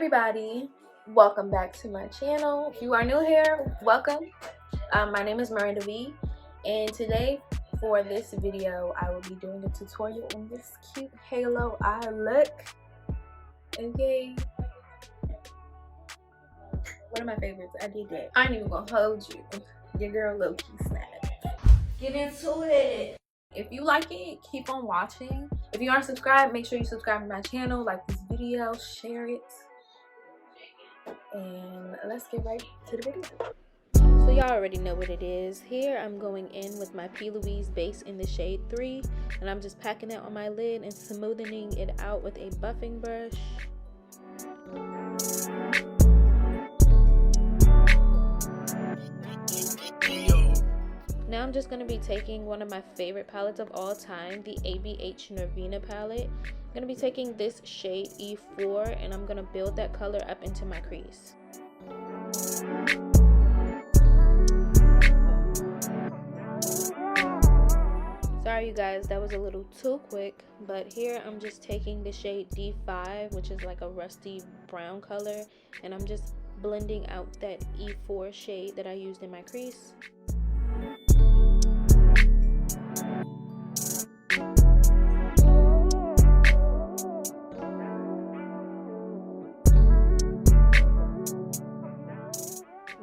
everybody, welcome back to my channel. If you are new here, welcome. My name is Miranda V, and today for this video I will be doing a tutorial on this cute halo eye look. Okay, one of my favorites. I did that. I ain't even gonna hold you. Your girl low-key snapped. Get into it. If you like it, keep on watching. If you aren't subscribed, make sure you subscribe to my channel, like this video, share it, and let's get right to the video. So y'all already know what it is. Here I'm going in with my P. Louise base in the shade 3, and I'm just packing it on my lid and smoothing it out with a buffing brush. Now I'm just going to be taking one of my favorite palettes of all time, the ABH Nervina palette. I'm going to be taking this shade E4, and I'm going to build that color up into my crease. Sorry you guys, that was a little too quick, but here I'm just taking the shade D5, which is like a rusty brown color, and I'm just blending out that E4 shade that I used in my crease.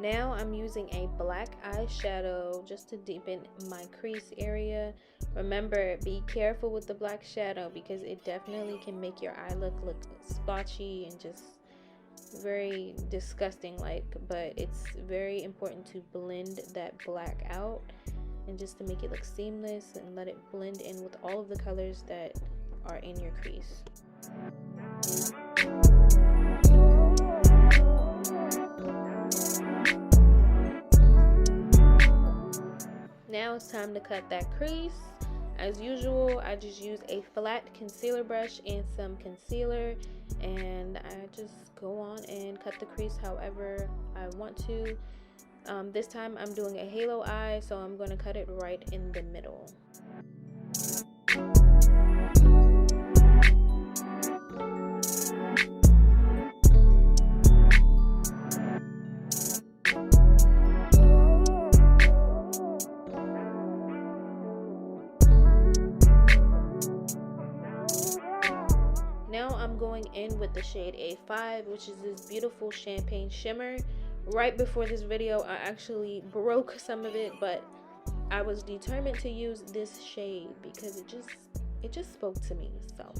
Now I'm using a black eyeshadow just to deepen my crease area. Remember, be careful with the black shadow because it definitely can make your eye look splotchy and just very disgusting like, but it's very important to blend that black out and just to make it look seamless and let it blend in with all of the colors that are in your crease. Now it's time to cut that crease. As usual, I just use a flat concealer brush and some concealer, and I just go on and cut the crease however I want to. This time I'm doing a halo eye, so I'm going to cut it right in the middle. Now I'm going in with the shade A5, which is this beautiful champagne shimmer. Right before this video, I actually broke some of it, but I was determined to use this shade because it just spoke to me. So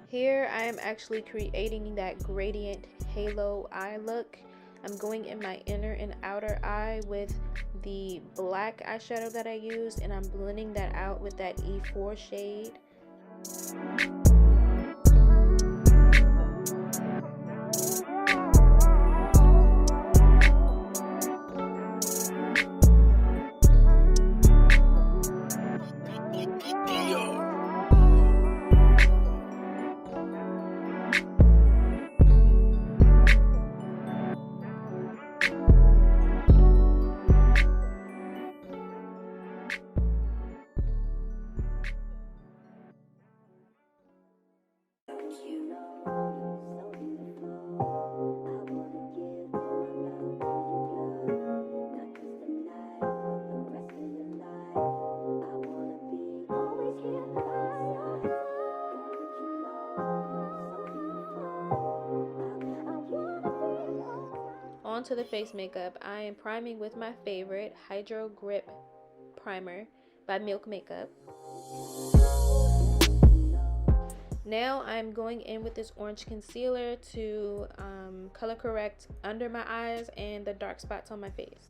here I am actually creating that gradient halo eye look. I'm going in my inner and outer eye with the black eyeshadow that I used, and I'm blending that out with that E4 shade. Onto the face makeup, I am priming with my favorite Hydro Grip Primer by Milk Makeup. Now I'm going in with this orange concealer to color correct under my eyes and the dark spots on my face.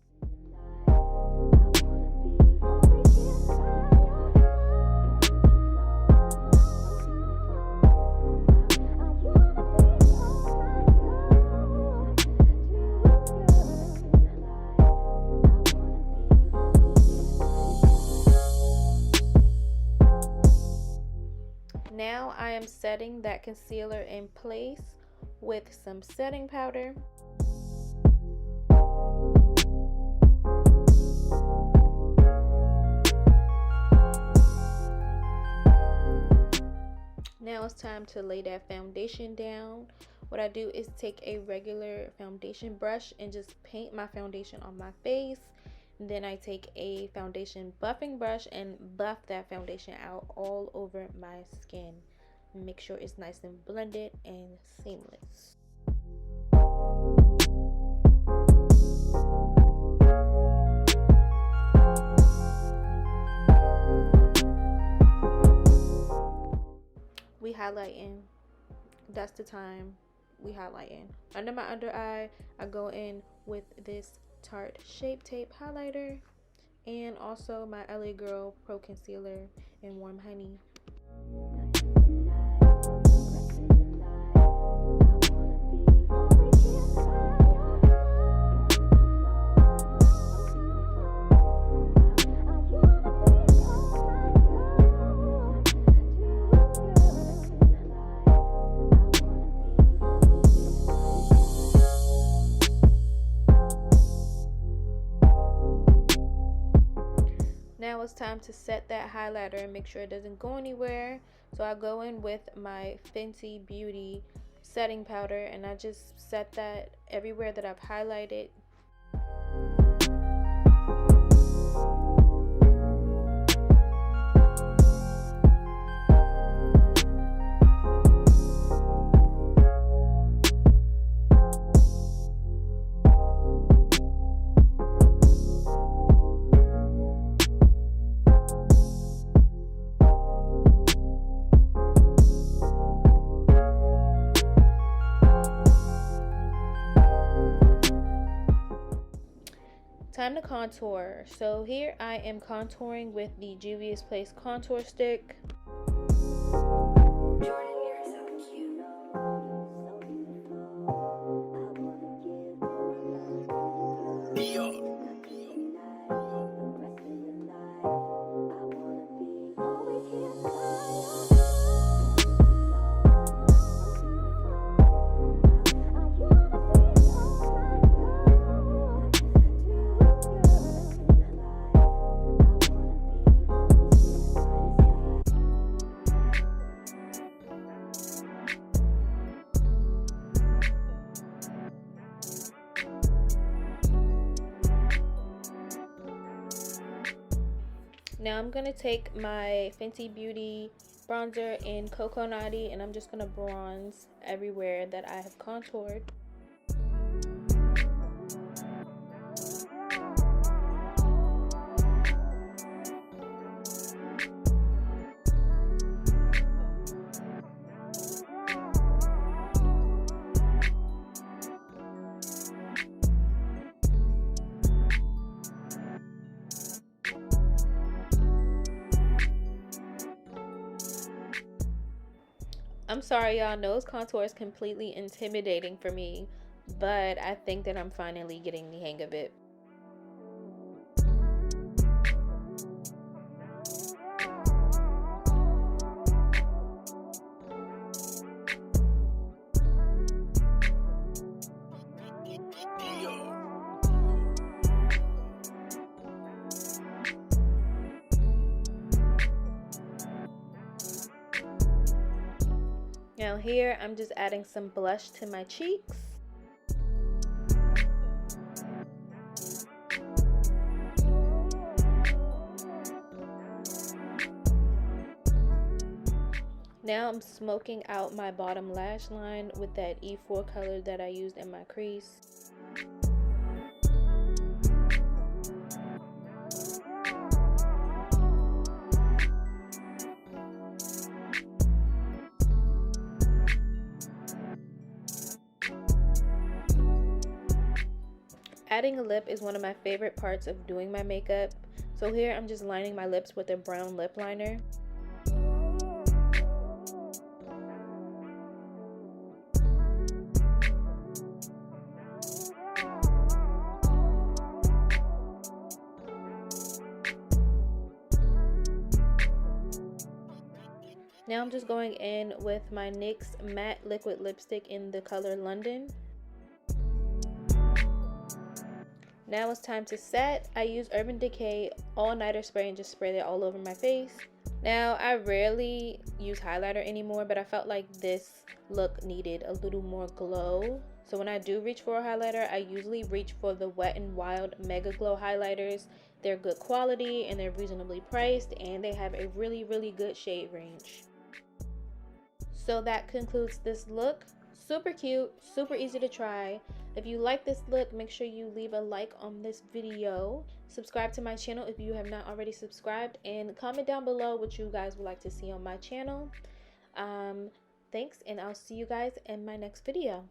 Now I am setting that concealer in place with some setting powder. Now it's time to lay that foundation down what I do is take a regular foundation brush and just paint my foundation on my face. And then I take a foundation buffing brush and buff that foundation out all over my skin. Make sure it's nice and blended and seamless. We highlighting. That's the time we highlighting. Under my under eye, I go in with this Tarte Shape Tape highlighter and also my LA Girl Pro Concealer in Warm Honey. Now it's time to set that highlighter and make sure it doesn't go anywhere. So I go in with my Fenty Beauty setting powder and I just set that everywhere that I've highlighted. Time to contour. So here I am contouring with the Juvia's Place contour stick. Dior. Now I'm gonna take my Fenty Beauty bronzer in Cocoa Naughty and I'm just gonna bronze everywhere that I have contoured. I'm sorry y'all, nose contour is completely intimidating for me, but I think that I'm finally getting the hang of it. Now here, I'm just adding some blush to my cheeks. Now I'm smoking out my bottom lash line with that E4 color that I used in my crease. Adding a lip is one of my favorite parts of doing my makeup. So here I'm just lining my lips with a brown lip liner. Now I'm just going in with my NYX matte liquid lipstick in the color London. Now it's time to set. I use Urban Decay all-nighter spray and just spray it all over my face. Now I rarely use highlighter anymore, but I felt like this look needed a little more glow. So when I do reach for a highlighter, I usually reach for the Wet n Wild Mega Glow highlighters. They're good quality and they're reasonably priced, and they have a really good shade range. So that concludes this look. Super cute, super easy to try. If you like this look, make sure you leave a like on this video. Subscribe to my channel if you have not already subscribed, and comment down below what you guys would like to see on my channel. Thanks, and I'll see you guys in my next video.